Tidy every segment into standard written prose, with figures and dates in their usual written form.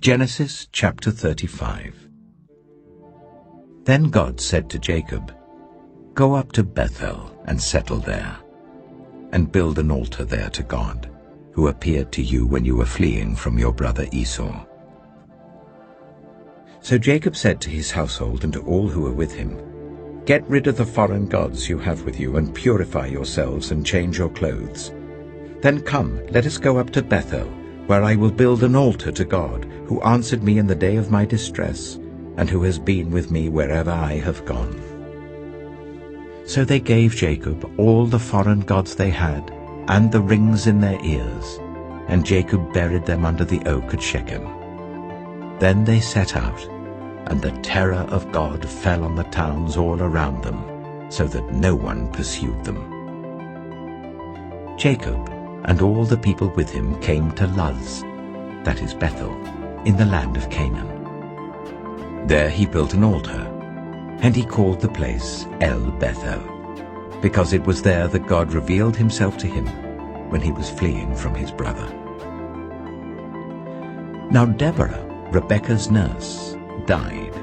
Genesis chapter 35. Then God said to Jacob, "Go up to Bethel and settle there, and build an altar there to God, who appeared to you when you were fleeing from your brother Esau." So Jacob said to his household and to all who were with him, "Get rid of the foreign gods you have with you, and purify yourselves and change your clothes. Then come, let us go up to Bethel, where I will build an altar to God, who answered me in the day of my distress, and who has been with me wherever I have gone." So they gave Jacob all the foreign gods they had, and the rings in their ears, and Jacob buried them under the oak at Shechem. Then they set out, and the terror of God fell on the towns all around them, so that no one pursued them. Jacob and all the people with him came to Luz, that is Bethel, in the land of Canaan. There he built an altar, and he called the place El Bethel, because it was there that God revealed himself to him when he was fleeing from his brother. Now Deborah, Rebekah's nurse, died,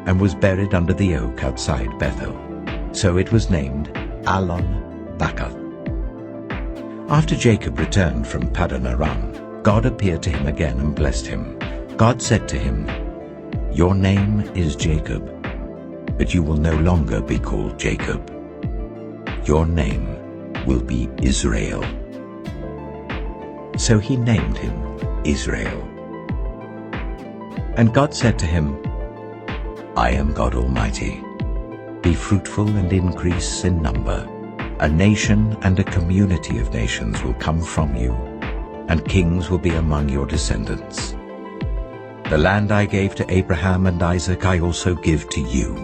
and was buried under the oak outside Bethel. So it was named Allon Bacuth. After Jacob returned from Paddan Aram, God appeared to him again and blessed him. God said to him, "Your name is Jacob, but you will no longer be called Jacob. Your name will be Israel." So he named him Israel. And God said to him, "I am God Almighty. Be fruitful and increase in number. A nation and a community of nations will come from you, and kings will be among your descendants. The land I gave to Abraham and Isaac I also give to you,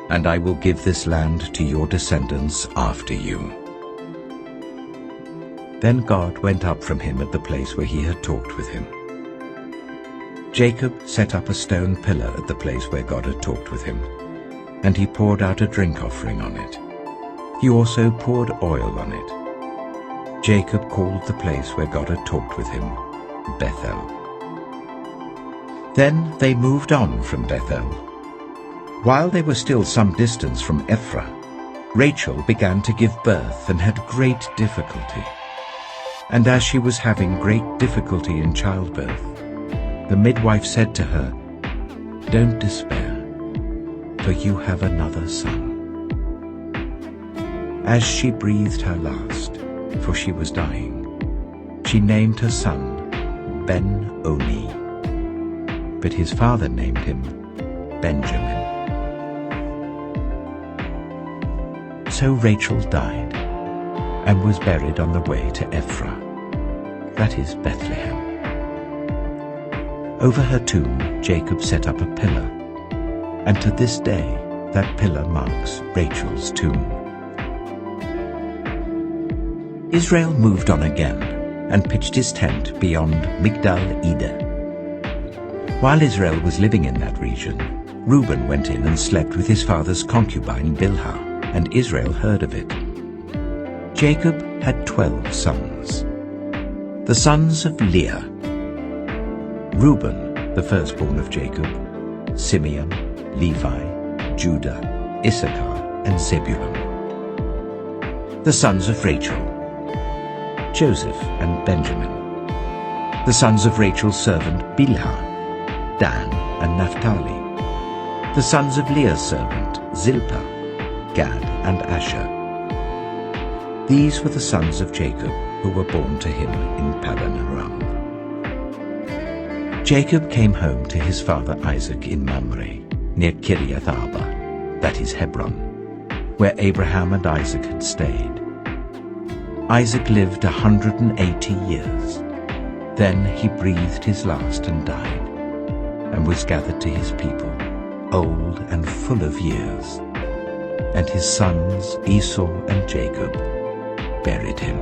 and I will give this land to your descendants after you." Then God went up from him at the place where he had talked with him. Jacob set up a stone pillar at the place where God had talked with him, and he poured out a drink offering on it. He also poured oil on it. Jacob called the place where God had talked with him Bethel. Then they moved on from Bethel. While they were still some distance from Ephraim, Rachel began to give birth and had great difficulty. And as she was having great difficulty in childbirth, the midwife said to her, "Don't despair, for you have another son." As she breathed her last, for she was dying, she named her son Ben-Oni, but his father named him Benjamin. So Rachel died, and was buried on the way to Ephraim, that is Bethlehem. Over her tomb Jacob set up a pillar, and to this day that pillar marks Rachel's tomb. Israel moved on again and pitched his tent beyond Migdal-Eder. While Israel was living in that region, Reuben went in and slept with his father's concubine Bilhah, and Israel heard of it. Jacob had 12 sons. The sons of Leah: Reuben, the firstborn of Jacob, Simeon, Levi, Judah, Issachar, and Zebulun. The sons of Rachel: Joseph and Benjamin. The sons of Rachel's servant Bilhah: Dan and Naphtali. The sons of Leah's servant Zilpah: Gad and Asher. These were the sons of Jacob who were born to him in Paddan Aram. Jacob came home to his father Isaac in Mamre, near Kiriath Arba, that is Hebron, where Abraham and Isaac had stayed. Isaac lived 180 years. Then he breathed his last and died, and was gathered to his people, old and full of years. And his sons Esau and Jacob buried him.